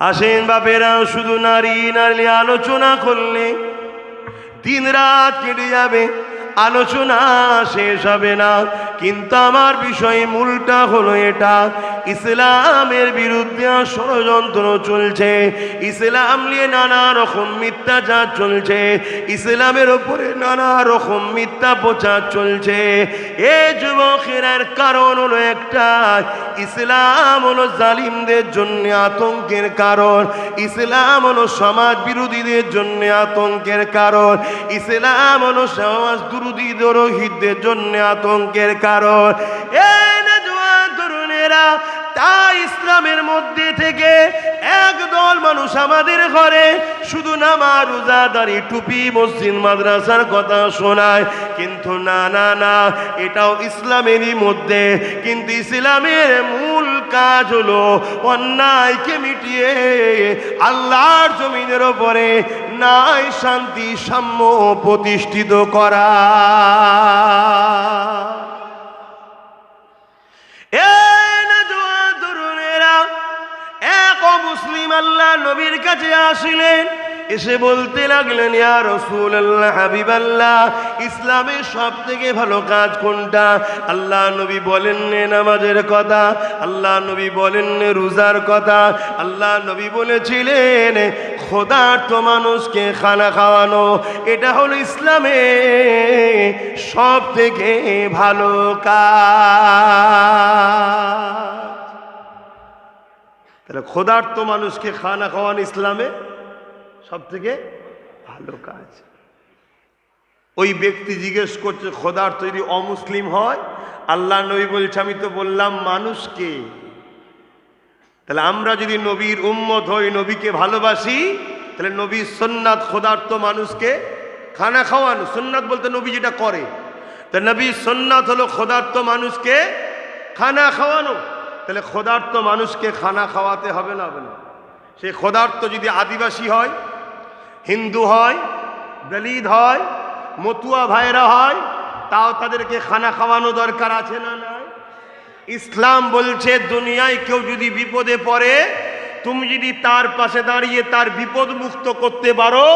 আসেন বাপেরা, শুধু নারী নারী আলোচনা করলে দিন রাত কেটে যাবে, আলোচনা শেষ হবে না। কিন্তু আমার বিষয় মূলটা হলো এটা, ইসলামের বিরুদ্ধে ষড়যন্ত্র চলছে, ইসলাম নিয়ে নানা রকম মিথ্যাচার চলছে, ইসলামের ওপরে নানা রকম মিথ্যা প্রচার চলছে। এ যুবকের কারণ হলো একটা, ইসলাম হলো জালিমদের জন্য আতঙ্কের কারণ, ইসলাম হলো সমাজ বিরোধীদের জন্য আতঙ্কের কারণ, ইসলাম হলো সমাজ বিরোধী দ্রোহীদের জন্য আতঙ্কের কারণ। এই না জওয়ান তরুণেরা, তাই ইসলামের মধ্যে থেকে একদল মানুষ আমাদের ঘরে শুধু নামাজ রোজা দাড়ি টুপি মসজিদ মাদ্রাসার কথা শোনায়, কিন্তু না না না, এটাও ইসলামেরই মধ্যে। কিন্তু ইসলামের মূল কাজ হলো অন্যায়কে মিটিয়ে আল্লাহর জমিনের ওপরে ন্যায় শান্তি সাম্য প্রতিষ্ঠিত করা। এক মুসলিম আল্লাহ নবীর কাছে আসিলেন, এসে বলতে লাগলেন, ইয়া রাসূলুল্লাহ, হাবিবাল্লাহ, ইসলামের সব থেকে ভালো কাজ কোনটা? আল্লাহ নবী বলেন নামাজের কথা, আল্লাহ নবী বলেন রোজার কথা, আল্লাহ নবী বলেছিলেন ক্ষুধার্ত মানুষকে খানা খাওয়ানো। এটা হলো ইসলামে সব থেকে ভালো কাজ। তাহলে ক্ষুধার্ত মানুষকে খানা খাওয়ানো ইসলামে সব থেকে ভালো কাজ। ওই ব্যক্তি জিজ্ঞেস করছে, ক্ষুধার্ত যদি অমুসলিম হয়? আল্লাহ নবী বলছে, আমি তো বললাম মানুষকে। তাহলে আমরা যদি নবীর উম্মত হই, নবীকে ভালোবাসি, তাহলে নবীর সুন্নাত ক্ষুধার্ত মানুষকে খানা খাওয়ানো। সুন্নাত বলতে নবী যেটা করে, তা নবীর সুন্নাত হলো ক্ষুধার্ত মানুষকে খানা খাওয়ানো। তাহলে ক্ষুধার্ত মানুষকে খানা খাওয়াতে হবে না? হবে না। সেই ক্ষুধার্ত যদি আদিবাসী হয়, হিন্দু হয়, দলিত হয়, মতুয়া ভাইরা হয়, তাও তাদেরকে খানা খাওয়ানো দরকার আছে না নাই? ইসলাম বলছে দুনিয়ায় কেউ যদি বিপদে পড়ে, তুমি যদি তার পাশে দাঁড়িয়ে তার বিপদ মুক্ত করতে পারো,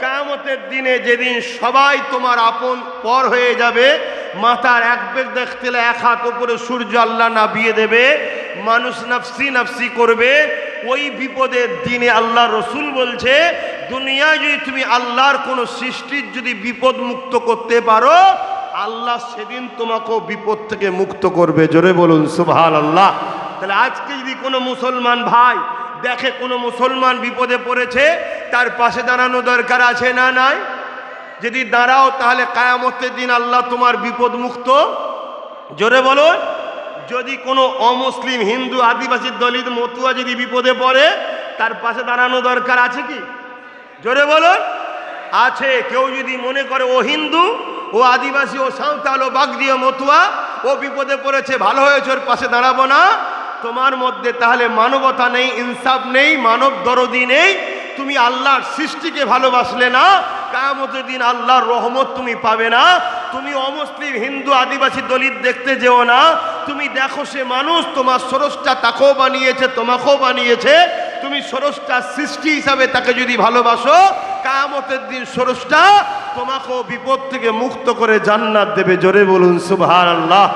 কিয়ামতের দিনে যেদিন সবাই তোমার আপন পর হয়ে যাবে, মাথার এক বেগ দেখতে এক হাত উপরে সূর্য আল্লাহ নাবিয়ে দেবে, মানুষ নাফসি নাফসি করবে, ওই বিপদের দিনে আল্লাহ রসুল বলছে দুনিয়ায় যদি তুমি আল্লাহর কোনো সৃষ্টির যদি বিপদ মুক্ত করতে পারো, আল্লাহ সেদিন তোমাকেও বিপদ থেকে মুক্ত করবে। জোরে বলুন সুবহানাল্লাহ। তাহলে আজকে যদি কোনো মুসলমান ভাই দেখে কোনো মুসলমান বিপদে পড়েছে, তার পাশে দাঁড়ানো দরকার আছে না নাই? যদি দাঁড়াও, তাহলে কিয়ামতের দিন আল্লাহ তোমার বিপদ মুক্ত। জোরে বলুন। যদি কোনো অমুসলিম হিন্দু আদিবাসী দলিত মতুয়া যদি বিপদে পড়ে, তার পাশে দাঁড়ানো দরকার আছে কি? জোরে বলুন। আছে। কেউ যদি মনে করে ও হিন্দু, ও আদিবাসী, ও সাঁওতাল, ও বাগদিয়া, মতুয়া, ও বিপদে পড়েছে, ভালো হয়েছে, ওর পাশে দাঁড়াবো না, তোমার মধ্যে তাহলে মানবতা নেই, ইনসাফ নেই, মানব দরদি নেই। তুমি আল্লাহর সৃষ্টিকে ভালোবাসলে না, কিয়ামতের দিন আল্লাহর রহমত তুমি পাবে না। তুমি অমুসলিম হিন্দু আদিবাসী দলিত দেখতে যেও না, তুমি দেখো সে মানুষ, তোমার স্রষ্টা তাকেও বানিয়েছে, তোমাকেও বানিয়েছে, তুমি স্রষ্টা সৃষ্টি হিসাবে তাকে যদি ভালোবাসো, কিয়ামতের দিন স্রষ্টা তোমাকেও বিপদ থেকে মুক্ত করে জান্নাত দেবে। জোরে বলুন সুবহানাল্লাহ।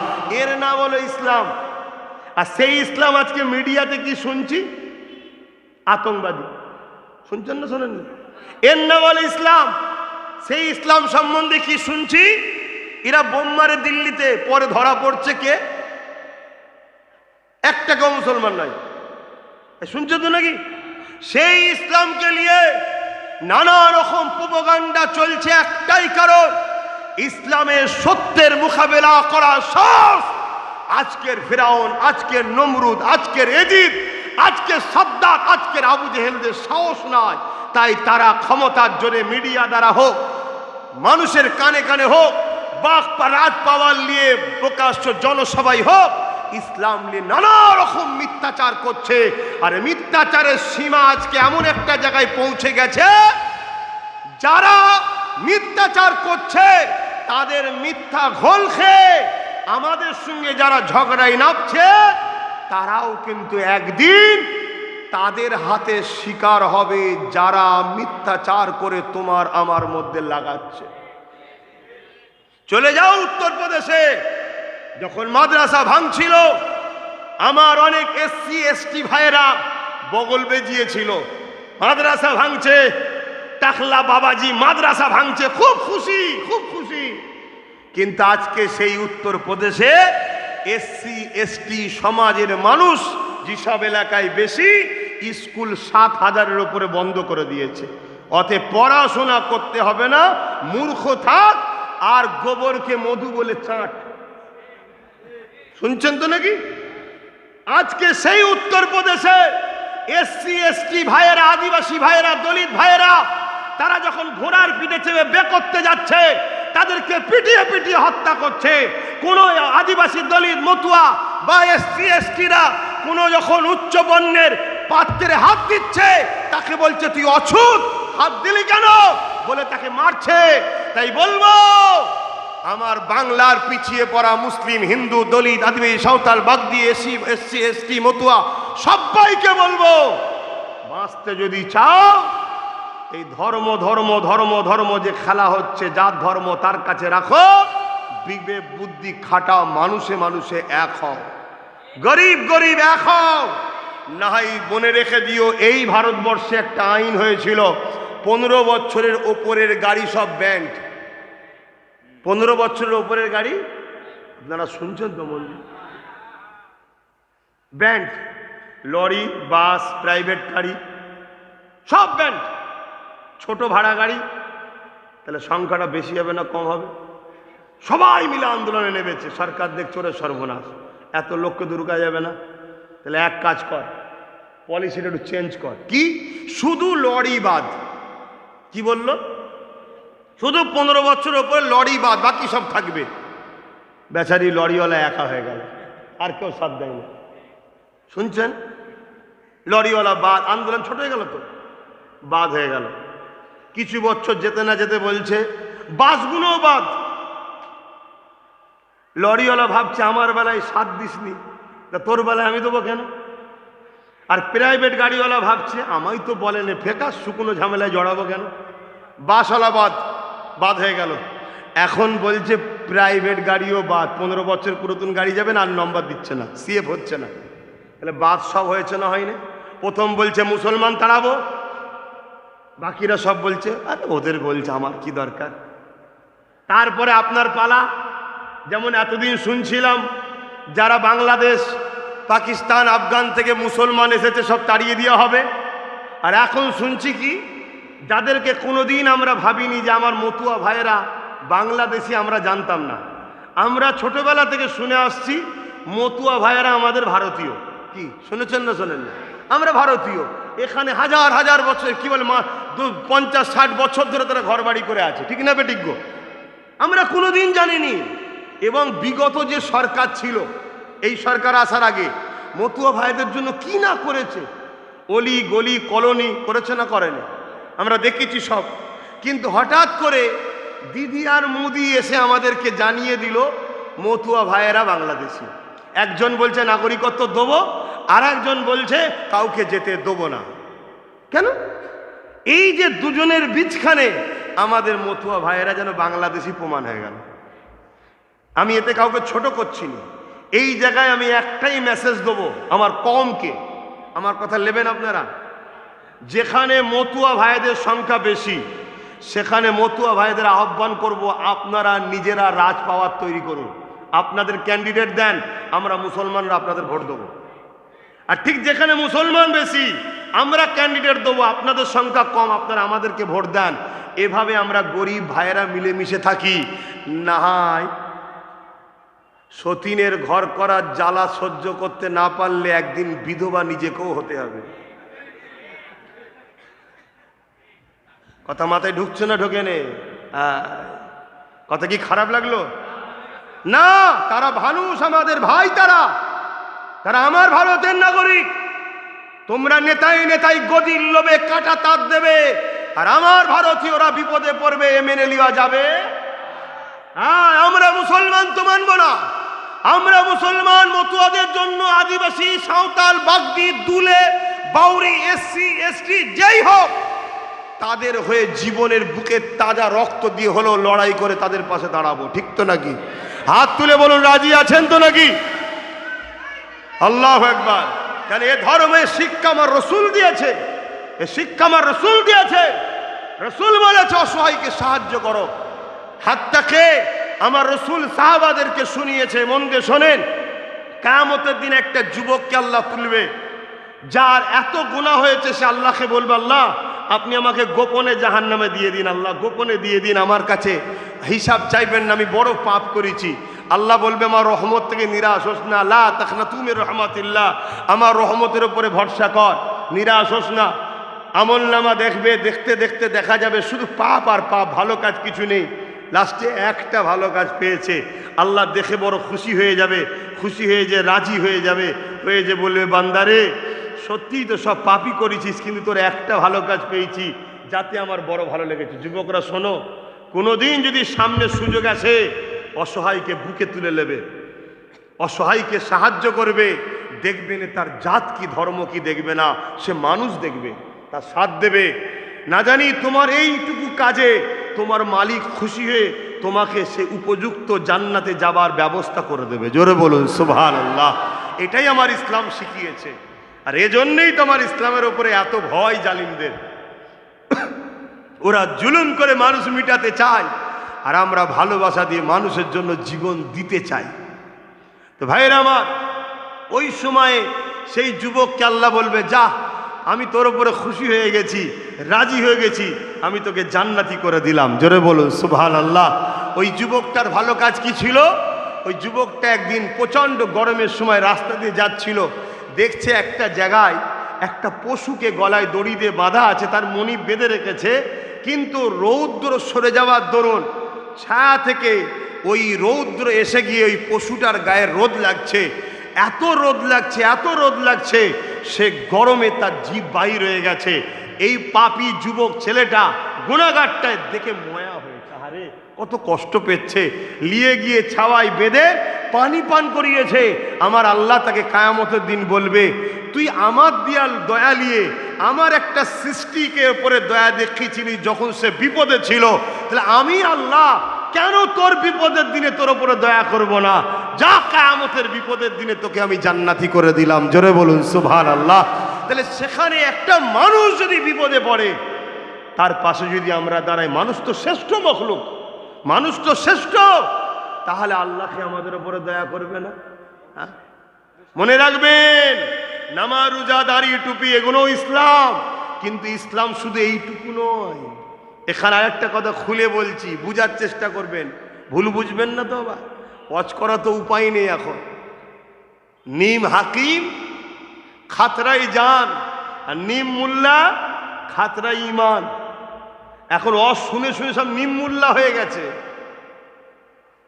এর নাম হলো ইসলাম। আর সেই ইসলাম আজকে মিডিয়াতে কি শুনছি? আতঙ্কবাদী। শুনছেন না শোনেন না? এর নাম হলো ইসলাম। সেই ইসলাম সম্বন্ধে কি শুনছি? এরা বোম মারে দিল্লিতে, পরে ধরা পড়ছে কে? একটা কেউ মুসলমান নাই। শুনছো তো নাকি? সেই ইসলামকে নিয়ে নানা রকম প্রোপাগান্ডা চলছে, একটাই কারণ, ইসলামের সত্যের মোকাবেলা করা সহজ। আজকের ফিরাউন, আজকের নমরুদ, আজকের এজিদ, আজকের সাদ্দাত, আজকের আবু জেহেলদের সাহস নয়। তাই তারা ক্ষমতার জোরে মিডিয়া দ্বারা হোক, মানুষের কানে কানে হোক, বাক রাজ পাওয়ার নিয়ে প্রকাশ্য জনসভায় হোক, ইসলাম নিয়ে নানা রকম মিথ্যাচার করছে। আর মিথ্যাচারের সীমা আজকে এমন একটা জায়গায় পৌঁছে গেছে, যারা মিথ্যাচার করছে তাদের মিথ্যা ঘোল খেয়ে আমাদের সঙ্গে যারা ঝগড়ায় নামছে, তারাও কিন্তু একদিন তাদের হাতে শিকার হবে যারা মিথ্যাচার করে তোমার আমার মধ্যে লাগাচ্ছে। চলে যাও উত্তরপ্রদেশে, যখন মাদ্রাসা ভাঙছিল আমার অনেক এসসি এসটি ভাইয়েরা বগল বেজিয়েছিল, মাদ্রাসা ভাঙছে, টাকলা বাবাজি মাদ্রাসা ভাঙছে, খুব খুশি খুব খুশি। কিন্তু আজকে সেই উত্তরপ্রদেশে এসসি এসটি সমাজের মানুষ যেসব এলাকায় বেশি, স্কুল 7,000-এর উপরে বন্ধ করে দিয়েছে। অতএব পড়াশোনা করতে হবে না, মূর্খ থাক আর গোবরকে মধু বলে চাট। শুনছেন তো নাকি? আজকে সেই উত্তরপ্রদেশে এসসি এসটি ভাইয়েরা, আদিবাসী ভাইয়েরা, দলিত ভাইয়েরা তারা যখন ঘোড়ার পিঠে চেপে বে করতে যাচ্ছে, তাদেরকে পিটিয়ে পিটিয়ে হত্যা করছে। কোন আদিবাসী দলিত মতুয়া বা এসসি এসটিরা কোন যখন উচ্চ বর্ণের পাত্রে হাত দিচ্ছে, তাকে বলছে তুই অছুত, হাত দিলি কেন বলে তাকে মারছে। তাই বলবো আমার বাংলার পিছিয়ে পড়া মুসলিম, হিন্দু, দলিত, আদিবাসী, সাঁওতাল, বাগদি, এসসি এসটি, মতুয়া সবাইকে বলবো, বাঁচতে যদি চাও এই ধর্ম ধর্ম ধর্ম ধর্ম যে খেলা হচ্ছে, যার ধর্ম তার কাছে রাখো, বিবেক বুদ্ধি খাটাও, মানুষে মানুষে এক হও, গরিব গরিব এক হও। না হয় মনে রেখে দিও, এই ভারতবর্ষে একটা আইন হয়েছিল 15 বছরের ওপরের গাড়ি সব ব্যান্ড। 15 বছরের ওপরের গাড়ি, আপনারা শুনছেন তো মন্দির, ব্যান্ড, লরি, বাস, প্রাইভেট গাড়ি সব ব্যান্ড। ছোট ভাড়া গাড়ি, তাহলে সংখ্যাটা বেশি হবে না কম হবে? সবাই মিলে আন্দোলনে নেমেছে। সরকার দেখছে ওরে সর্বনাশ, এত লোককে দুর্গা যাবে না, তাহলে এক কাজ কর, পলিসিটা একটু চেঞ্জ কর। কি? শুধু লরি বাদ। কি বলল? শুধু 15 বছর ওপরে লরি বাদ, বাকি সব থাকবে। বেচারি লরিওয়ালা একা হয়ে গেল, আর কেউ সাথ দেয় না। শুনছেন? লরিওয়ালা বাদ, আন্দোলন ছোট হয়ে গেল তো, বাদ হয়ে গেল। কিছু বছর যেতে না যেতে বলছে বাসগুলোও বাদ। লরিওয়ালা ভাবছে আমার বেলায় সাথ দিসনি, তা তোর বেলায় আমি দেবো কেন? আর প্রাইভেট গাড়িওয়ালা ভাবছে আমায় তো বলেনি, ফেকাস শুকনো ঝামেলায় জড়াবো কেন? বাসওয়ালা বাদ, বাদ হয়ে গেল। এখন বলছে প্রাইভেট গাড়িও বাদ, 15 বছর পুরাতন গাড়ি যাবে না, আর নম্বর দিচ্ছে না, সিএফ হচ্ছে না। তাহলে বাদ সব হয়েছে না হয়নি? প্রথম বলছে মুসলমান তাড়াবো, বাকিরা সব বলছে আরে ওদের বলছে, আমার কি দরকার। তারপরে আপনার পালা। যেমন এতদিন শুনছিলাম যারা বাংলাদেশ, পাকিস্তান, আফগান থেকে মুসলমান এসেছে সব তাড়িয়ে দেওয়া হবে। আর এখন শুনছি কি, যাদেরকে কোনোদিন আমরা ভাবিনি যে আমার মতুয়া ভাইয়েরা বাংলাদেশি, আমরা জানতাম না, আমরা ছোটবেলা থেকে শুনে আসছি মতুয়া ভাইয়েরা আমাদের ভারতীয়। কি শুনেছেন না শোনেন না? আমরা ভারতীয়, এখানে হাজার হাজার বছর, কি বলে 50-60 বছর ধরে তারা ঘর বাড়ি করে আছে, ঠিক না বেটিজ্ঞ? আমরা কোনোদিন জানিনি। এবং বিগত যে সরকার ছিল, এই সরকার আসার আগে মতুয়া ভাইদের জন্য কি না করেছে, অলি গলি কলোনি করেছে না করেনি, আমরা দেখেছি সব। কিন্তু হঠাৎ করে দিদি আর মোদি এসে আমাদেরকে জানিয়ে দিল মতুয়া ভাইয়েরা বাংলাদেশি। একজন বলছে নাগরিকত্ব দেবো, আর একজন বলছে কাউকে যেতে দেবো না। কেন? এই যে দুজনের বীজখানে আমাদের মতুয়া ভাইয়েরা যেন বাংলাদেশি প্রমাণ হয়ে গেল। আমি এতে কাউকে ছোট করছি না, এই জায়গায় আমি একটাই মেসেজ দেবো আমার কমকে, আমার কথা নেবেন আপনারা। যেখানে মতুয়া ভাইদের সংখ্যা বেশি, সেখানে মতুয়া ভাইদের আহ্বান করব, আপনারা নিজেরা রাজ পাওয়ার তৈরি করুন, আপনাদের ক্যান্ডিডেট দেন, আমরা মুসলমানরা আপনাদের ভোট দেবো। আর ঠিক যেখানে মুসলমান বেশি, আমরা ক্যান্ডিডেট দেবো, আপনাদের সংখ্যা কম, আপনারা আমাদেরকে ভোট দেন। এভাবে আমরা গরিব ভাইয়েরা মিলেমিশে থাকি। না হয় সতীনের ঘর করার জ্বালা সহ্য করতে না পারলে একদিন বিধবা নিজেকেও হতে হবে। কথা মাথায় ঢুকছে না? ঢোকে নে? কথা কি খারাপ লাগলো? না, তারা মানুষ, আমাদের ভাই, তারা আমার ভারতের নাগরিক। তোমরা নেতাই নেতাই গদির লোভে কাটা তার দেবে, আর আমার ভারতীয়রা বিপদে পড়বে, এ মেনে নেওয়া যাবে? হ্যাঁ, আমরা মুসলমান তো মানব না। আমরা মুসলমান মতুয়াদের জন্য আদিবাসী, সাঁওতাল, বাগদি, দুলে, বাউরি, এসসি, এসটি যেই হোক, তাদের হয়ে জীবনের বুকে তাজা রক্ত দিয়ে হলেও লড়াই করে তাদের পাশে দাঁড়াবো। ঠিক তো নাকি? হাত তুলে বলুন, রাজি আছেন তো নাকি? আল্লাহু আকবার। কারণ এ ধর্মের শিক্ষা আমার রসুল দিয়েছে, এ শিক্ষা আমার রসুল দিয়েছে। রসুল বলেছে অসহায়কে সাহায্য করো। হাত্তাকে আমার রসুল সাহাবাদেরকে শুনিয়েছে। মন দিয়ে শোনেন, কিয়ামতের দিন একটা যুবককে আল্লাহ তুলবে, যার এত গুনাহ হয়েছে সে আল্লাহকে বলবে, আল্লাহ আপনি আমাকে গোপনে জাহান্নামে দিয়ে দিন, আল্লাহ গোপনে দিয়ে দিন, আমার কাছে হিসাব চাইবেন না, আমি বড় পাপ করেছি। আল্লাহ বলবে, আমার রহমত থেকে নিরাশ হোস না, লা তাকনাতু মির রাহমাতিল্লাহ, আমার রহমতের উপরে ভরসা কর, নিরাশ হোস না। আমলনামা দেখবে, দেখতে দেখতে দেখা যাবে শুধু পাপ আর পাপ, ভালো কাজ কিছু নেই। লাস্টে একটা ভালো কাজ পেয়েছে, আল্লাহ দেখে বড় খুশি হয়ে যাবে, খুশি হয়ে যে রাজি হয়ে যাবে, হয়ে যে বলবে, বান্দারে সত্যিই তো সব পাপই করেছিস, কিন্তু তোর একটা ভালো কাজ পেয়েছি, যাতে আমার বড় ভালো লেগেছে। যুবকরা শোনো, কোনোদিন যদি সামনে সুযোগ আসে, অসহায়কে বুকে তুলে নেবে, অসহায়কে সাহায্য করবে, দেখবে না তার জাত কি, ধর্ম কি দেখবে না, সে মানুষ দেখবে, তার সাথ দেবে। না জানি তোমার এইটুকু কাজে তোমার মালিক খুশি হয়ে তোমাকে সে উপযুক্ত জান্নাতে যাবার ব্যবস্থা করে দেবে। জোরে বলুন সুবহানাল্লাহ। এটাই আমার ইসলাম শিখিয়েছে। আর এজন্যই তো আমার ইসলামের উপরে এত ভয় জালিমদের। ওরা জুলুম করে মানুষ মিটাতে চায়, আর আমরা ভালোবাসা দিয়ে মানুষের জন্য জীবন দিতে চাই। তো ভাইয়েরা আমার, ওই সময়ে সেই যুবককে আল্লাহ বলবে, যা আমি তোর উপরে খুশি হয়ে গেছি, রাজি হয়ে গেছি, আমি তোকে জান্নাতি করে দিলাম। জোরে বলুন সুবহানাল্লাহ। ওই যুবকটার ভালো কাজ কি ছিল? ওই যুবকটা একদিন প্রচণ্ড গরমের সময় রাস্তা দিয়ে যাচ্ছিল, দেখছে একটা জায়গায় একটা পশুকে গলায় দড়ি দিয়ে বাঁধা আছে, তার মণি বেঁধে রেখেছে, কিন্তু রৌদ্র সরে যাওয়ার দরুন ছায়া থেকে ওই রৌদ্র এসে গিয়ে ওই পশুটার গায়ে রোদ লাগছে, এত রোদ লাগছে, এত রোদ লাগছে, সে গরমে তার জিভ বাহির হয়ে গেছে। এই পাপী যুবক ছেলেটা, গুনাহগারটায় দেখে ময়া হয়েছে, আরে কত কষ্ট পেচ্ছে, নিয়ে গিয়ে ছাওয়ায় বেঁধে পানি পান করিয়েছে। আমার আল্লাহ তাকে কিয়ামতের দিন বলবে, তুই আমার দিয়াল দয়া নিয়ে আমার একটা সৃষ্টিকে উপরে দয়া দেখিয়েছিলি যখন সে বিপদে ছিল, তাহলে আমি আল্লাহ কেন তোর বিপদের দিনে তোর উপরে দয়া করব না? যা, কিয়ামতের বিপদের দিনে তোকে আমি জান্নাতি করে দিলাম। জোরে বলুন সুবহানাল্লাহ। তাহলে সেখানে একটা মানুষ যদি বিপদে পড়ে, তার পাশে যদি আমরা দাঁড়াই, মানুষ তো শ্রেষ্ঠ মখলুক, মানুষ তো শ্রেষ্ঠ, তাহলে আল্লাহকে আমাদের উপরে দয়া করবে না? মনে রাখবেন, নামাজ, রোজা, দাড়ি, টুপি এগুলো ইসলাম, কিন্তু ইসলাম শুধু এইটুকু নয়। এখানে আরেকটা কথা খুলে বলছি, বুঝার চেষ্টা করবেন, ভুল বুঝবেন না তো। আবার ওয়াজ করা তো উপায় নেই এখন। নিম হাকিম খাতরাই জান, আর নিম মুল্লা খাতরাই ইমান। এখন শুনে শুনে সব নিম মুল্লা হয়ে গেছে,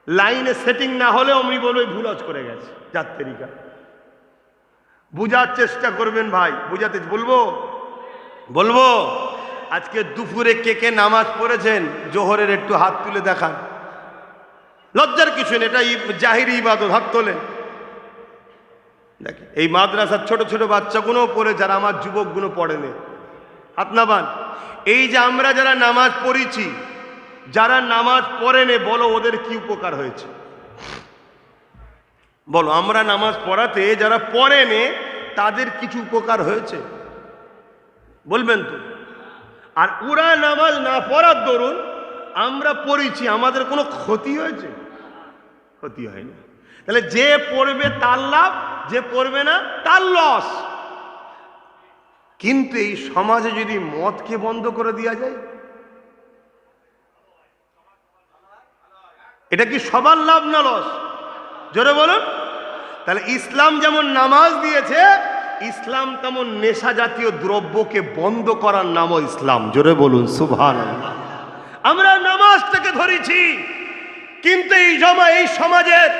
লাইনে সেটিং না হলে অমনি বলবে ভুল ওয়াজ করে গেছে। যার তরিকা বুঝার চেষ্টা করবেন ভাই, বুঝাতে বলবো। আজকে দুপুরে কে কে নামাজ পড়েছেন জোহরের একটু হাত তুলে দেখান। লজ্জার কিছু নেই, এটা জাহিরি ইবাদত, হাত তোলেন। দেখি এই মাদ্রাসার ছোট ছোট বাচ্চাগুলো পড়ে, যারা আমার যুবকগুলো পড়েনি, হাত নামান। এই যে আমরা যারা নামাজ পড়েছি, যারা নামাজ পড়েনি, বলো ওদের কি উপকার হয়েছে? বলো, আমরা নামাজ পড়াতে যারা পড়েনি তাদের কিছু উপকার হয়েছে? বলবেন তো। আর ওরা নামাজ না পড়ার দরুন আমরা পড়েছি, আমাদের কোনো ক্ষতি হয়েছে? ক্ষতি হয়নি। তাহলে যে পড়বে তার লাভ, যে পড়বে না তার লস। কিন্তু এই সমাজে যদি মদকে বন্ধ করে দেওয়া যায়, এটা কি সবার লাভ না লস? জোরে বলুন। তাহলে ইসলাম যেমন নামাজ দিয়েছে, ইসলাম তেমন নেশা জাতীয় দ্রব্যকে বন্ধ করার নামও ইসলাম। জোরে বলুন সুবহানাল্লাহ। আমরা নামাজটাকে ধরেছি, কিন্তু এই সমাজের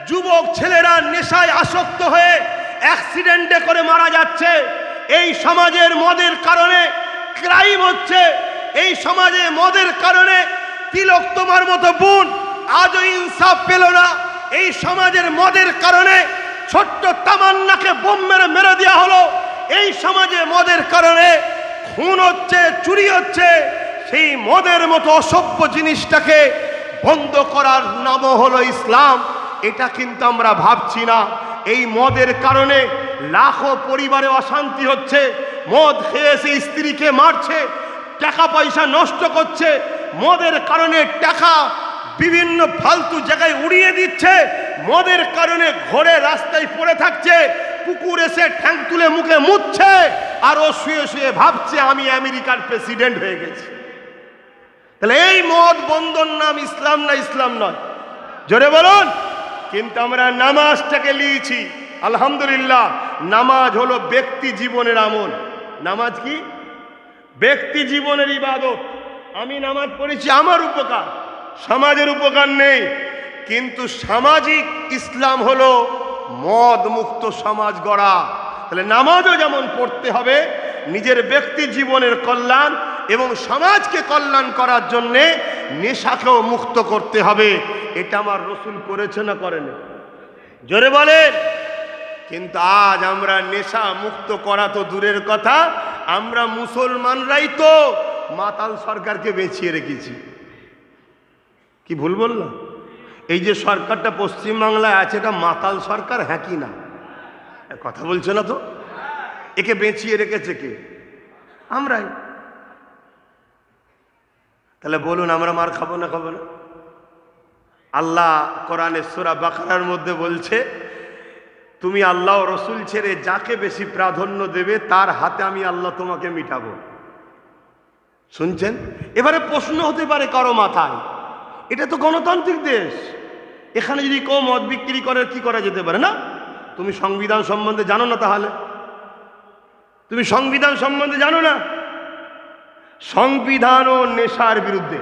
যুবক ছেলেরা নেশায় আসক্ত হয়ে অ্যাক্সিডেন্টে করে মারা যাচ্ছে। এই সমাজের মদের কারণে ক্রাইম হচ্ছে। এই সমাজে মদের কারণে তিলক তোমার মতো বোন আজও ইনসাফ পেল না। এই সমাজের মদের কারণে ছোট্ট তামান্নাকে বোম মেরে দেওয়া হলো। এই সমাজে মদের কারণে খুন হচ্ছে, চুরি হচ্ছে, সেই মদের মতো অসভ্য জিনিসটাকে বন্ধ করার নাম হলো ইসলাম। এটা কিন্তু আমরা ভাবছি না। এই মদের কারণে লাখো পরিবারে অশান্তি হচ্ছে। মদ খেয়ে সে স্ত্রীকে মারছে, টাকা পয়সা নষ্ট করছে, মদের কারণে টাকা বিভিন্ন ফালতু জায়গায় উড়িয়ে দিচ্ছে, মদের কারণে ঘোরে রাস্তায় পড়ে থাকছে, কুকুর এসে ঠ্যাং তুলে মুখে মুছছে, আর ও শুয়ে শুয়ে ভাবছে আমি আমেরিকার প্রেসিডেন্ট হয়ে গেছি। তাহলে এই মদ বন্ধন নাম ইসলাম না ইসলাম নয়? জোরে বলুন। কিন্তু আমরা নামাজটাকে নিয়েছি। আলহামদুলিল্লাহ, নামাজ হলো ব্যক্তি জীবনের আমল। নামাজ কি? ব্যক্তি জীবনের ইবাদত। আমি নামাজ পড়েছি আমার উপকার, সমাজের উপকার নেই। কিন্তু সামাজিক ইসলাম হলো মদ মুক্ত সমাজ গড়া। তাহলে নামাজও যেমন পড়তে হবে, নিজের ব্যক্তি জীবনের কল্যাণ এবং সমাজকে কল্যাণ করার জন্যে নেশাকেও মুক্ত করতে হবে। এটা আমার রসুল করেছে না করেনি? জোরে বলেন। কিন্তু আজ আমরা নেশা মুক্ত করা তো দূরের কথা, আমরা মুসলমানরাই তো মাতাল সরকারকে বেঁচিয়ে রেখেছি। কি ভুল বললাম? এই যে সরকারটা পশ্চিমবাংলায় আছে, এটা মাতাল সরকার, হ্যাঁ কি না? কথা বলছে না তো? একে বেঁচিয়ে রেখেছে কে? আমরাই। তাহলে বলুন, আমরা মার খাবো না খাবো না? আল্লাহ কোরআনে সূরা বাকারার মধ্যে বলছে, তুমি আল্লাহ ও রসুল ছেড়ে যাকে বেশি প্রাধান্য দেবে তার হাতে আমি আল্লাহ তোমাকে মিটাবো। শুনছেন? এবারে প্রশ্ন হতে পারে কারো মাথায়, এটা তো গণতান্ত্রিক দেশ, এখানে যদি কেউ মদ বিক্রি করে কি করা যেতে পারে না? তুমি সংবিধান সম্বন্ধে জানো না? তাহলে তুমি সংবিধান সম্বন্ধে জানো না? সংবিধান ও নেশার বিরুদ্ধে।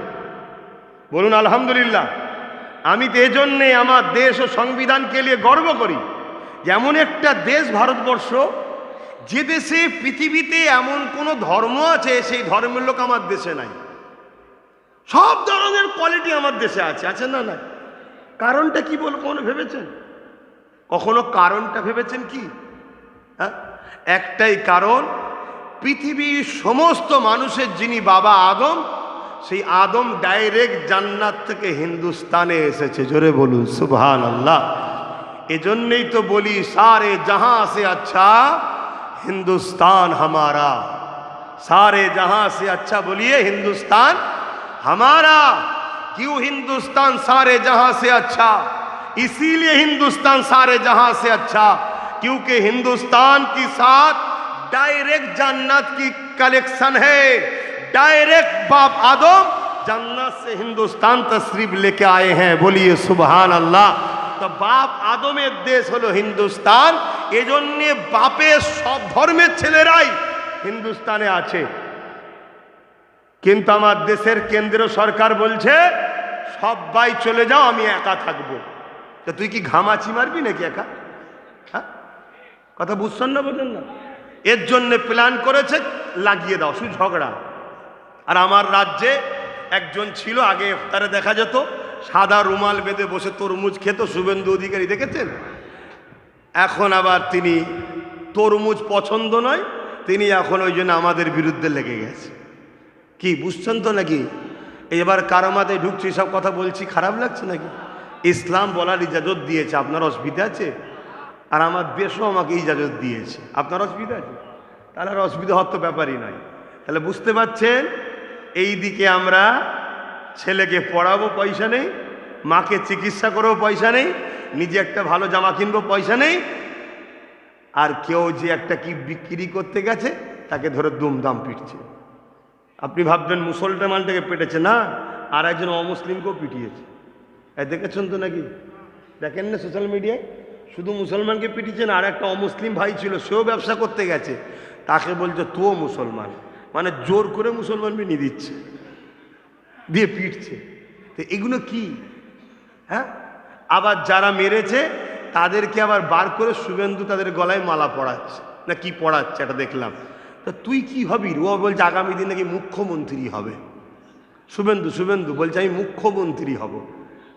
বলুন আলহামদুলিল্লাহ। আমি তো এজন্যে আমার দেশ ও সংবিধানকে নিয়ে গর্ব করি। যেমন একটা দেশ ভারতবর্ষ, যে দেশে পৃথিবীতে এমন কোনো ধর্ম আছে সেই ধর্মের লোক আমার দেশে নাই। সব ধরনের কোয়ালিটি আমার দেশে আছে, আছে না? না। কারণটা কি বল কখনো ভেবেছেন? কখনো কারণটা ভেবেছেন কি? হ্যাঁ, একটাই কারণ, পৃথিবীর সমস্ত মানুষের যিনি বাবা আদম, সেই আদম ডাইরেক্ট জান্নাত থেকে হিন্দুস্তানে এসেছে। জোরে বলুন সুবহানাল্লাহ। এজন্যই তো বলি সারে জাহাं से अच्छा हिंदुस्तान हमारा, सारे जहां से अच्छा बोलिए हिंदुस्तान हमारा। क्यों हिंदुस्तान सारे जहां से अच्छा? इसीलिए हिंदुस्तान सारे जहां से अच्छा क्योंकि हिंदुस्तान के साथ डायरेक्ट जन्नत की कलेक्शन है। डायरेक्ट बाप आदम जन्नत से हिंदुस्तान तशरीफ लेके आए हैं। बोलिए सुभान अल्लाह। तो बाप आदमेर देश हलो हिंदुस्तान, एजन्य बापेर सब धर्मेर छेलेराई हिंदुस्ताने आछे। किन्तु आमार देशेर केंद्रीय सरकार बोलछे सबाई चले जाओ, आमी एका थाकबो। तो तुई कि घामाचि मारबि नाकि एका? हाँ, कथा बुझছেন না বোঝেন না? এর জন্য প্ল্যান করেছে লাগিয়ে দাও, শুধু ঝগড়া। আর আমার রাজ্যে একজন ছিল, আগে ইফতারে দেখা যেত সাদা রুমাল বেঁধে বসে তরমুজ খেত, শুভেন্দু অধিকারী, দেখেছেন? এখন আবার তিনি তরমুজ পছন্দ নয়, তিনি এখন ওই জন্য আমাদের বিরুদ্ধে লেগে গেছে। কি বুঝছেন তো নাকি? এবার কারো মাথায় ঢুকছে সব কথা বলছি, খারাপ লাগছে নাকি? ইসলাম বলার ইজাজত দিয়েছে, আপনার অসুবিধা আছে? আর আমার দেশও আমাকে ইজাজত দিয়েছে, আপনার অসুবিধা আছে? তাহলে আর অসুবিধা হওয়ার তো ব্যাপারই নয়। তাহলে বুঝতে পারছেন, এই দিকে আমরা ছেলেকে পড়াবো পয়সা নেই, মাকে চিকিৎসা করবো পয়সা নেই, নিজে একটা ভালো জামা কিনবো পয়সা নেই, আর কেউ যে একটা কি বিক্রি করতে গেছে তাকে ধরে দুমদাম পিটছে। আপনি ভাববেন মুসলমানটাকে পেটেছে, না, আর একজন অমুসলিমকেও পিটিয়েছে। দেখেছেন তো নাকি? দেখেন না সোশ্যাল মিডিয়ায়? শুধু মুসলমানকে পিটিয়েছেন, আর একটা অমুসলিম ভাই ছিল, সেও ব্যবসা করতে গেছে, তাকে বলছে তুও মুসলমান, মানে জোর করে মুসলমান বানিয়ে দিচ্ছে, দিয়ে পিটছে। তো এগুলো কি? হ্যাঁ, আবার যারা মেরেছে তাদেরকে আবার বার করে শুভেন্দু তাদের গলায় মালা পড়াচ্ছে না কি পড়াচ্ছে, এটা দেখলাম। তো তুই কি হবি? ও বলছে আগামী দিন নাকি মুখ্যমন্ত্রী হবে। শুভেন্দু বলছে আমি মুখ্যমন্ত্রী হব।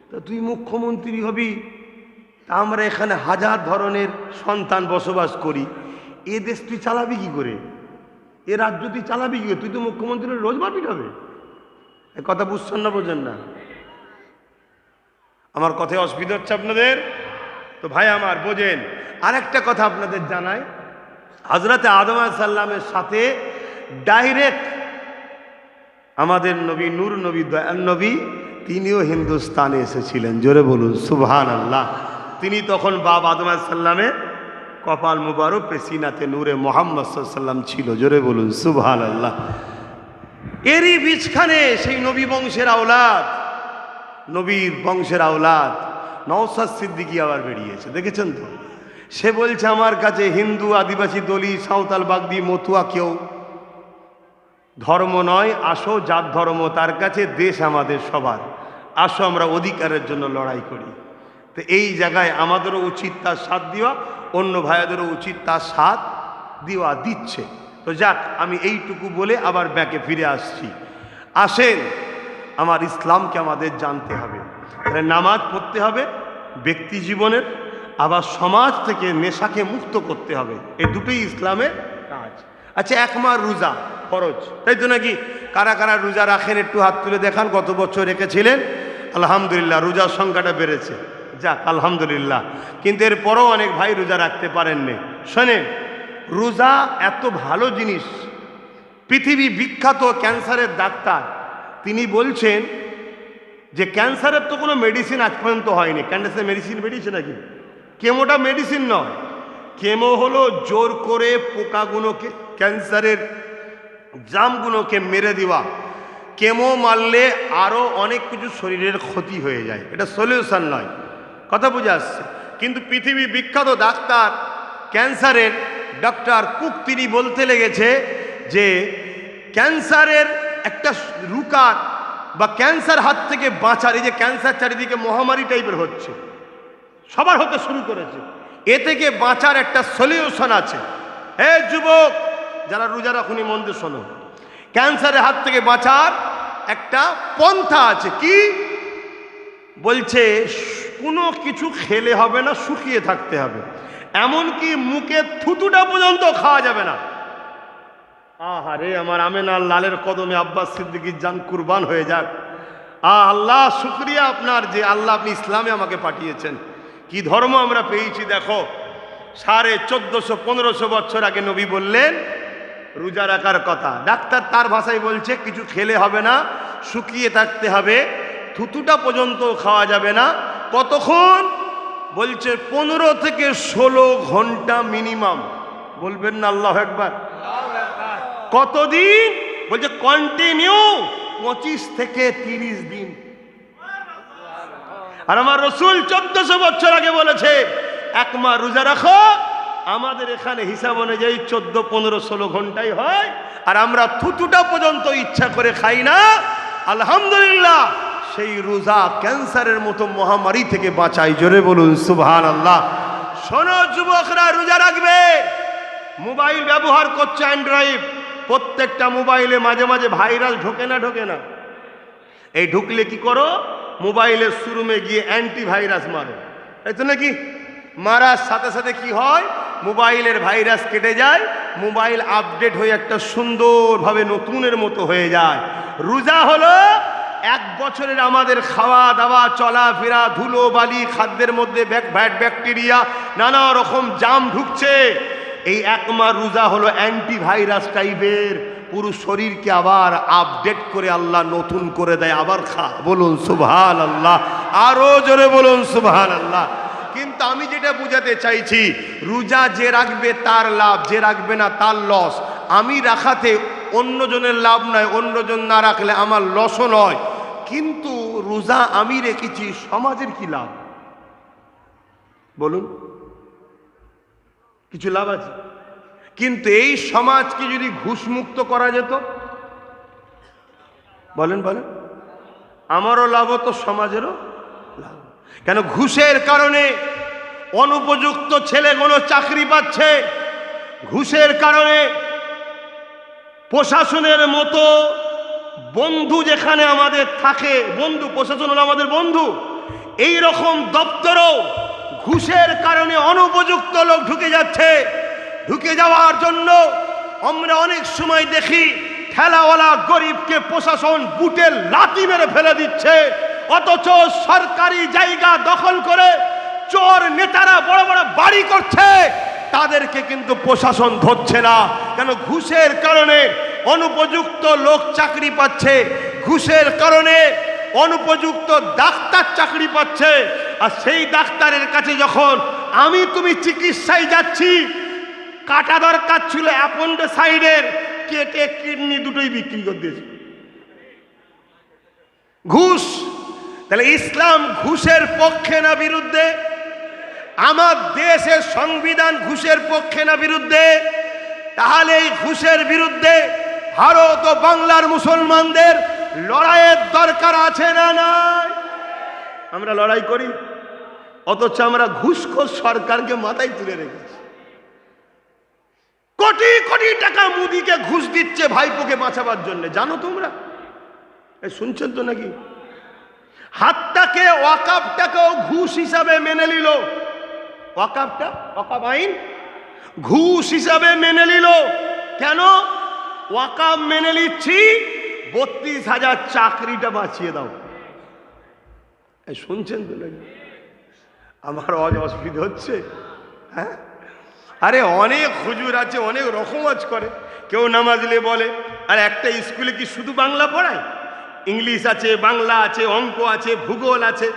তো তুই মুখ্যমন্ত্রী হবি, তা আমরা এখানে হাজার ধরনের সন্তান বসবাস করি, এ দেশ তুই চালাবি কি করে, এ রাজ্য তুই চালাবি কি করে? তুই তো মুখ্যমন্ত্রীর রোজ মারপিট হবে। এ কথা বুঝছেন না, বোঝেন না? আমার কথায় অসুবিধা হচ্ছে আপনাদের? তো ভাই আমার বোঝেন। আরেকটা কথা আপনাদের জানাই, হযরতে আদম আলাইহিস সালামের সাথে ডাইরেক্ট আমাদের নবী, নূর নবী, দয়াল নবী, তিনিও হিন্দুস্তানে এসেছিলেন। জোরে বলুন সুবহানাল্লাহ। তিনি তখন বাপ আদম আলাইহিস সালামের কপাল মুবারক পেশিনাতে নূরে মুহাম্মদ সাল্লাল্লাহু আলাইহি ওয়াসাল্লাম ছিল। জোরে বলুন সুবহানাল্লাহ। এরই বীজখানে সেই নবী বংশের আওলাদ, নবীর বংশের আওলাদ নওশাদ সিদ্দিকী আবার বেরিয়েছে, দেখেছেন তো? সে বলছে আমার কাছে হিন্দু, আদিবাসী, দলি, সাঁওতাল, বাগদি, মতুয়া কেউ ধর্ম নয়, আসো জাত ধর্ম তার কাছে, দেশ আমাদের সবার, আসো আমরা অধিকারের জন্য লড়াই করি। তো এই জায়গায় আমাদেরও উচিত তার সাথ দেওয়া, অন্য ভাইয়াদেরও উচিত তার সাথ দেওয়া, দিচ্ছে। তো যাক, আমি এইটুকু বলে আবার ব্যাকে ফিরে আসছি। আসেন, আমার ইসলামকে আমাদের জানতে হবে, নামাজ পড়তে হবে ব্যক্তি জীবনের, আবার সমাজ থেকে নেশাকে মুক্ত করতে হবে। এই দুটোই ইসলামের কাজ। আচ্ছা, এক মাস রোজা ফরজ, তাই তো নাকি? কারা কারা রোজা রাখেন একটু হাত তুলে দেখান। কত বছর রেখেছিলেন? আলহামদুলিল্লাহ, রোজার সংখ্যাটা বেড়েছে, যাক আলহামদুলিল্লাহ। কিন্তু এরপরও অনেক ভাই রোজা রাখতে পারেননি। শোনেন, রোজা এত ভালো জিনিস, পৃথিবী বিখ্যাত ক্যান্সারের ডাক্তার তিনি বলছেন যে ক্যান্সারের তো কোনো মেডিসিন আজ পর্যন্ত হয়নি। ক্যান্সারের মেডিসিন বেরিয়েছে নাকি? কেমোটা মেডিসিন নয়, কেমো হলো জোর করে পোকাগুলোকে, ক্যান্সারের জামগুলোকে মেরে দেওয়া। কেমো মারলে আরও অনেক কিছু শরীরের ক্ষতি হয়ে যায়, এটা সলিউশন নয়, কথা বুঝে আসছে। কিন্তু পৃথিবী বিখ্যাত ডাক্তার ক্যান্সারের ডক্টর কুক তিনি বলতে লেগেছে যে ক্যান্সারের একটা রুকার বা ক্যান্সার হাত থেকে বাঁচার, এই যে ক্যান্সার চারিদিকে মহামারী টাইপের হচ্ছে, সবার হতে শুরু করেছে, এ থেকে বাঁচার একটা সলিউশন আছে। হে যুবক যারা রোজা রাখুনি, মন দিয়ে শোনো, ক্যান্সারের হাত থেকে বাঁচার একটা পন্থা আছে। কি বলছে? কোনো কিছু খেলে হবে না, শুকিয়ে থাকতে হবে, এমনকি মুখে থুতুটা পর্যন্ত খাওয়া যাবে না। আহারে আমার আমেনার লালের কদমে আব্বাস সিদ্দিকীর জান কুরবান হয়ে যাক। আল্লাহ শুকরিয়া আপনার যে আল্লাহ আপনি ইসলামে আমাকে পাঠিয়েছেন। কি ধর্ম আমরা পেয়েছি দেখো। 1450-1500 বছর আগে নবী বললেন রোজা রাখার কথা, ডাক্তার তার ভাষায় বলছে কিছু খেলে হবে না, শুকিয়ে থাকতে হবে, থুতুটা পর্যন্ত খাওয়া যাবে না। কতক্ষণ? বলছে 15 থেকে 16 ঘন্টা মিনিমাম। বলবেন না আল্লাহু আকবার? কতদিন? বলছে কন্টিনিউ 25 থেকে 30 দিন। আর আমার রসুল 1400 বছর আগে বলেছে এক মাস রোজা রাখো। আমাদের এখানে হিসাব অনুযায়ী 14, 15, 16 ঘন্টাই হয়, আর আমরা থুতুটা পর্যন্ত ইচ্ছা করে খাই না। আলহামদুলিল্লাহ, সেই রোজা ক্যান্সারের মতো মহামারী থেকে বাঁচাই। জোরে বলুন সুবহানাল্লাহ। শোনো যুবকরা, রোজা রাখবে। মোবাইল ব্যবহার করছে অ্যান্ড্রয়েড, প্রত্যেকটা মোবাইলে মাঝে মাঝে ভাইরাস ঢোকে না? ঢোকে না? এই ঢুকলে কি করো? মোবাইলের শুরুমে গিয়ে অ্যান্টিভাইরাস মারো, তাই তো নাকি? মারার সাথে সাথে কি হয়? মোবাইলের ভাইরাস কেটে যায়, মোবাইল আপডেট হয়ে একটা সুন্দরভাবে নতুনের মতো হয়ে যায়। রোজা হলো 1 বছরের আমাদের খাওয়া দাওয়া, চলাফেরা, ধুলো বালি, খাদ্যের মধ্যে ব্যাকটেরিয়া, নানা রকম জাম ঢুকছে। এই 1 মাস রোজা হলো অ্যান্টিভাইরাস টাইপের, পুরো শরীরকে আবার আপডেট করে আল্লাহ নতুন করে দেয়, আবার খা। বলুন সুবহানাল্লাহ, আরো জোরে বলুন সুবহানাল্লাহ। কিন্তু আমি যেটা বুঝাতে চাইছি, রোজা যে রাখবে তার লাভ, যে রাখবে না তার লস। আমি রাখাতে অন্যজনের লাভ নয়, অন্যজন না রাখলে আমার লসও নয়। কিন্তু রোজা আমি রেখেছি, সমাজের কি লাভ? বলুন, কিছু লাভ আছে? কিন্তু এই সমাজকে যদি ঘুষমুক্ত করা যেত, বলেন বলেন, আমারও লাভ হতো, সমাজেরও লাভ। কেন? ঘুষের কারণে অনুপযুক্ত ছেলেগুলো চাকরি পাচ্ছে, ঘুষের কারণে প্রশাসনের মতো বন্ধু যেখানে আমাদের থাকে, বন্ধু, প্রশাসন হলো আমাদের বন্ধু, এই রকম দপ্তরও ঘুষের কারণে অনুপযুক্ত লোক ঢুকে যাচ্ছে। ঢুকে যাওয়ার জন্য আমরা অনেক সময় দেখি ঠেলাওয়ালা গরিবকে প্রশাসন বুটের লাথি মেরে ফেলে দিচ্ছে, অথচ সরকারি জায়গা দখল করে চোর নেতারা বড় বড় বাড়ি করছে, তাদেরকে কিন্তু প্রশাসন ধরছে না। কেন? ঘুষের কারণে অনুপযুক্ত লোক চাকরি পাচ্ছে, ঘুষের কারণে অনুপযুক্ত ডাক্তার চাকরি পাচ্ছে। আর সেই ডাক্তারের কাছে যখন আমি তুমি চিকিৎসায় যাচ্ছি, কাটা দরকার ছিল অ্যাপেন্ডিসাইডের, কেটে কিডনি দুটোই বিক্রি করে দিয়েছে। ঘুষ। তাহলে ইসলাম ঘুষের পক্ষে না বিরুদ্ধে? আমার দেশের সংবিধান ঘুষের পক্ষে না বিরুদ্ধে? তাহলে এই ঘুষের বিরুদ্ধে ভারত ও বাংলার মুসলমানদের লড়াইয়ের দরকার আছে না নাই? আমরা লড়াই করি, অথচ আমরা ঘুষখোর সরকারকে মাথায় তুলে রেখেছি। কোটি কোটি টাকা মোদিকে ঘুষ দিচ্ছে ভাইপোকে বাঁচাবার জন্য, জানো তোমরা? শুনছেন তো নাকি? হাতটাকে ওয়াকাফটাকেও ঘুষ হিসাবে মেনে নিল। ওয়াকাফটা, ওয়াকাফ আইন ঘুষ হিসাবে মেনে নিল। কেন? ওয়াকাফ মেনে নিচ্ছি, 32,000 চাকরিটা বাঁচিয়ে দাও। শুনছেন তো নাকি? আমার অসুবিধা হচ্ছে? হ্যাঁ, আরে অনেক হুজুর আছে, অনেক রকম আজ করে। কেউ নামাজলে বলে, আর একটা স্কুলে কি শুধু বাংলা পড়ায়? ইংলিশ আছে, বাংলা আছে, অঙ্ক আছে, ভূগোল আছে।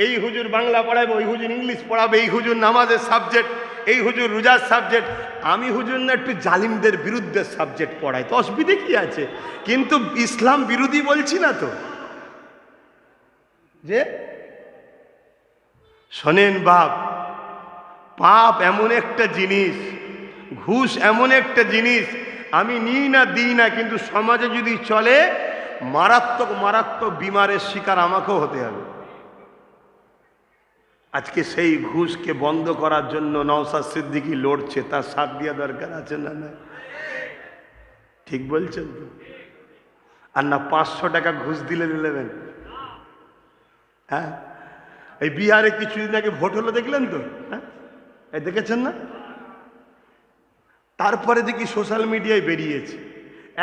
এই হুজুর বাংলা পড়াবে, ওই হুজুর ইংলিশ পড়াবে, এই হুজুর নামাজের সাবজেক্ট, এই হুজুর রোজার সাবজেক্ট। আমি হুজুর না একটু জালিমদের বিরুদ্ধে সাবজেক্ট পড়াই, তো অসুবিধে কি আছে? কিন্তু ইসলাম বিরোধী বলছি না তো। যে শোনেন বাপ, পাপ এমন একটা জিনিস, ঘুষ এমন একটা জিনিস, আমি নিই না দিই না, কিন্তু সমাজে যদি চলে মারাত্মক মারাত্মক বিমারের শিকার আমাকেও হতে হবে। আজকে সেই ঘুষকে বন্ধ করার জন্য নওশাদ সিদ্দিকী লড়ছে, তার সাথ দেওয়া দরকার আছে না? না, ঠিক বলছেন তো? আর না 500 টাকা ঘুষ দিলে নেবেন? হ্যাঁ, এই বিহারে কিছুদিন আগে ভোট হলো, দেখলেন তো? হ্যাঁ, এই দেখেছেন না? তারপরে দেখি সোশ্যাল মিডিয়ায় বেরিয়েছে,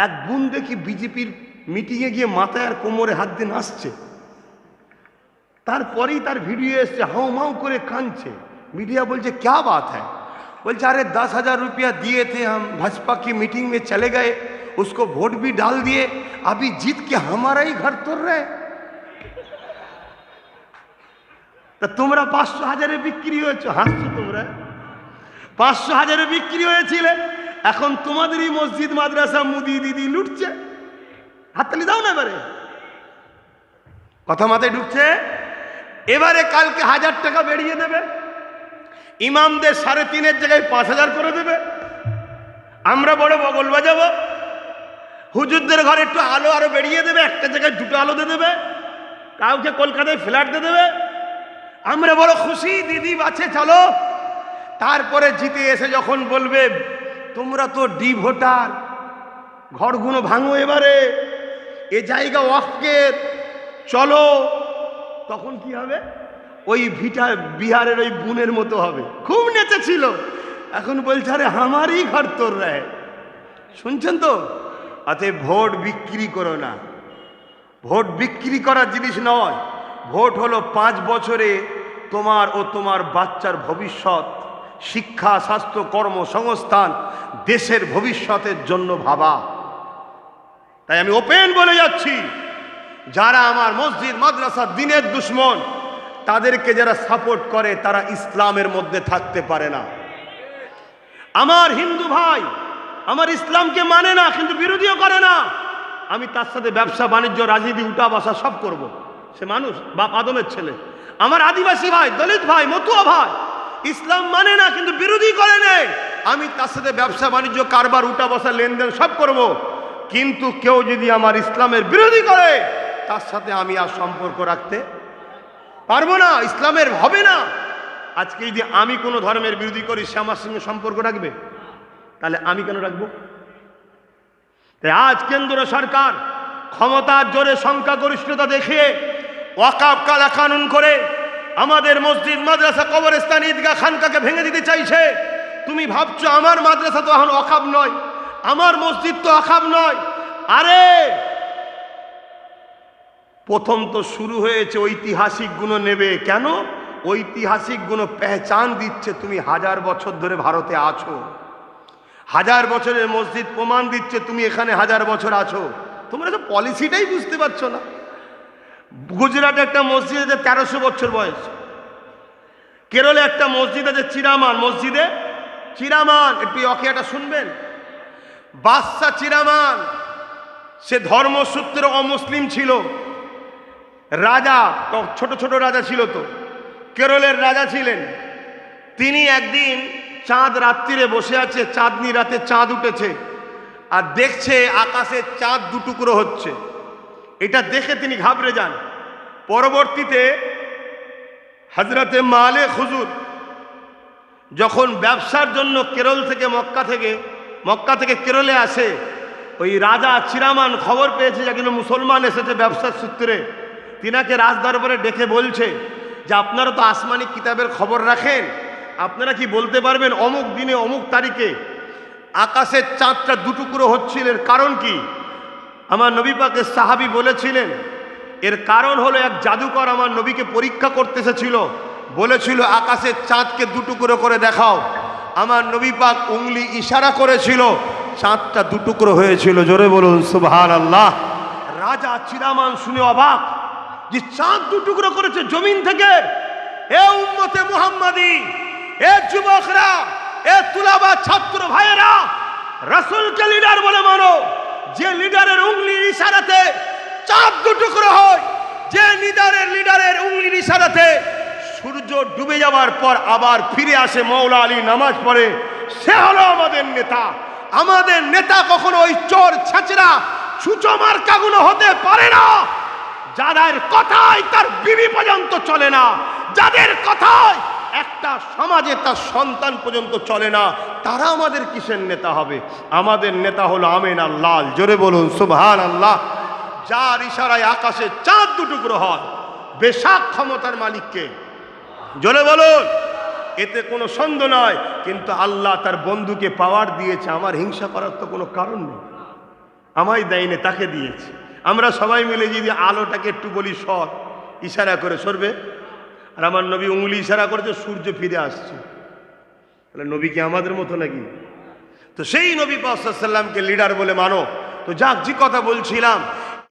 এক বোন দেখি বিজেপির মিটিংয়ে গিয়ে মাথায় আর কোমরে হাত দিয়ে নাচছে। তারপরেই তার ভিডিও এসছে, হাউ মাউ করে কাঁদছে। मीडिया बोलছে क्या बात है? बोलছে अरे 10,000 रुपया दिए थे, हम भाजपा की मीटिंग में चले गए, उसको वोट भी डाल दिए, अभी जीत के हमारा ही घर तोड़ रहे। तो তোমরা 500,000-এ বিক্রি হয়েছো, হাসছো তোমরা। 500,000-এ বিক্রি হয়েছিলে, এখন তোমাদেরই মসজিদ মাদ্রাসা মুদি দিদি লুটছে। হাততালি দাও না এবারে, কথা মাথায় ঢুকছে? এবারে কালকে 1000 টাকা বেরিয়ে দেবে, ইমামদের 3.5-এর জায়গায় 5,000 করে দেবে। আমরা বড় বগল বাজাবো, হুজুরদের ঘরে একটু আলো আরো বেরিয়ে দেবে, একটা জায়গায় 2টো আলো দিয়ে দেবে, কাউকে কলকাতায় ফ্ল্যাট দিয়ে দেবে। আমরা বড় খুশি, দিদি বাঁচে চলো। তারপরে জিতে এসে যখন বলবে তোমরা তো ডি ভোটার, ঘরগুলো ভাঙো, এবারে এ জায়গা ওয়াকফের, চলো, তখন কি হবে? ওই বিহারের ওই বোনের মতো হবে, খুব নেচেছিল, এখন বলছে আরে আমারই ঘর তোর রে। শুনছেন তো? অতএব ভোট বিক্রি করো না, ভোট বিক্রি করার জিনিস নয়। ভোট হলো 5 বছরে তোমার ও তোমার বাচ্চার ভবিষ্যৎ, শিক্ষা, স্বাস্থ্য, কর্মসংস্থান, দেশের ভবিষ্যতের জন্য ভাবা। তাই আমি ওপেন বলে যাচ্ছি, যারা আমার মসজিদ মাদ্রাসা দিনের দুশ্মন, তাদেরকে যারা সাপোর্ট করে তারা ইসলামের মধ্যে থাকতে পারে না। আমার হিন্দু ভাই আমার ইসলামকে মানে না, কিন্তু বিরোধীও করে না, আমি তার সাথে ব্যবসা বাণিজ্য রাজনীতি উঠা বসা সব করব। সে মানুষ, বাপ আদমের ছেলে। আমার আদিবাসী ভাই, দলিত ভাই, মতুয়া ভাই ইসলাম মানে না, কিন্তু বিরোধী করে নেই, আমি তার সাথে ব্যবসা বাণিজ্য কারবার উঠা বসা লেনদেন সব করব। কিন্তু কেউ যদি আমার ইসলামের বিরোধী করে, তার সাথে আমি আর সম্পর্ক রাখতে পারবো না, ইসলামের হবে না। আজকে যদি আমি কোনো ধর্মের বিরোধী করি, সে আমার সঙ্গে সম্পর্ক রাখবে? তাহলে আমি কেন রাখবো? তাই আজ কেন্দ্র সরকার ক্ষমতার জোরে সংখ্যাগরিষ্ঠতা দেখিয়ে ওয়াকফ কালা কানুন করে আমাদের মসজিদ মাদ্রাসা কবরস্থান ঈদগাহ খানকাকে ভেঙে দিতে চাইছে। তুমি ভাবছো আমার মাদ্রাসা তো এখন অখাব নয়, আমার মসজিদ তো অখাব নয়। আরে প্রথম তো শুরু হয়েছে ঐতিহাসিক গুণ নেবে। কেন? ঐতিহাসিক গুণ পেহচান দিচ্ছে তুমি 1000 বছর ধরে ভারতে আছো। 1000 বছরের মসজিদ প্রমাণ দিচ্ছে তুমি এখানে 1000 বছর আছো। তোমরা তো পলিসিটাই বুঝতে পারছো না। গুজরাটে একটা মসজিদ আছে 1300 বছর বয়স। কেরলে একটা মসজিদ আছে চিরামান, মসজিদে চিরামান, একটু অকেয়াটা শুনবেন। বাদশা চিরামান সে ধর্মসূত্রে অমুসলিম ছিল, রাজা, ছোট ছোট রাজা ছিল, তো কেরলের রাজা ছিলেন তিনি। একদিন চাঁদ রাত্রিরে বসে আছে, চাঁদনি রাতে চাঁদ উঠেছে আর দেখছে আকাশে চাঁদ দুটুকরো হচ্ছে। এটা দেখে তিনি ঘাবড়ে যান। পরবর্তীতে হজরতে মালে হুজুর যখন ব্যবসার জন্য কেরল থেকে মক্কা থেকে কেরলে আসে, ওই রাজা চিরামান খবর পেয়েছে যে একজন মুসলমান এসেছে ব্যবসার সূত্রে। তিনাকে রাজদরবারে ডেকে বলছে যে আপনারা তো আসমানি কিতাবের খবর রাখেন, আপনারা কি বলতে পারবেন অমুক দিনে অমুক তারিখে আকাশের চাঁদটা দুটুকরো হচ্ছিল, এর কারণ কি? আমার নবী পাকের সাহাবী বলেছিলেন এর কারণ হলো এক জাদুকর আমার নবীকে পরীক্ষা করতে এসেছিল, বলেছিল আকাশের চাঁদকে দুটুকরো করে দেখাও। আমার নবী পাক উংলি ইশারা করেছিল, চাঁদটা দুটুকরো হয়েছিল। জোরে বলুন সুবহানাল্লাহ। রাজা চিরামান শুনে অবাক যে চাঁদ দুটুকরো করেছে জমিন থেকে। এ উম্মতে মুহাম্মাদি, এ যুবকরা, এ তুলাবা ছাত্র ভাইয়েরা, রাসূলকে লিডার বলে মানো। যে লিডারের উংলির ইশারাতে চাঁদ দুটুকরো হয়, যে লিডারের উংলির ইশারাতে সূর্য ডুবে যাওয়ার পর আবার ফিরে আসে, মওলা আলী নামাজ পড়ে, সে হলো আমাদের নেতা। আমাদের নেতা কখনো ওই চোর ছেচরা ছুঁচো মার্কাগুলো হতে পারে না, যাদের কথায় তার বিবি পর্যন্ত চলে না, যাদের কথায় একটা সমাজে তার সন্তান পর্যন্ত চলে না, তারা আমাদের কিসের নেতা হবে? আমাদের নেতা হলো আমিন আল্লাহ। জোরে বলুন সুবহানাল্লাহ। যার ইশারায় আকাশে চাঁদ দুটুকরো হয়, বেশাক ক্ষমতার মালিককে। জোরে বলুন। এতে কোনো সন্দেহ নয়, কিন্তু আল্লাহ তার বন্ধুকে পাওয়ার দিয়েছে। আমার হিংসা করার তো কোনো কারণ নেই, আমায় দেয়নি, তাকে দিয়েছে। আমরা সবাই মিলে যদি আলোটাকে একটু বলি সর, ইশারা করে সরবে, আর আমার নবী উঙ্গুলি ইশারা করেছে সূর্য ফিরে আসছে, তাহলে নবী কি আমাদের মতো নাকি? তো সেই নবী পাক সাল্লাল্লাহু আলাইহি ওয়াসাল্লামকে লিডার বলে মানো। তো যাক, যে কথা বলছিলাম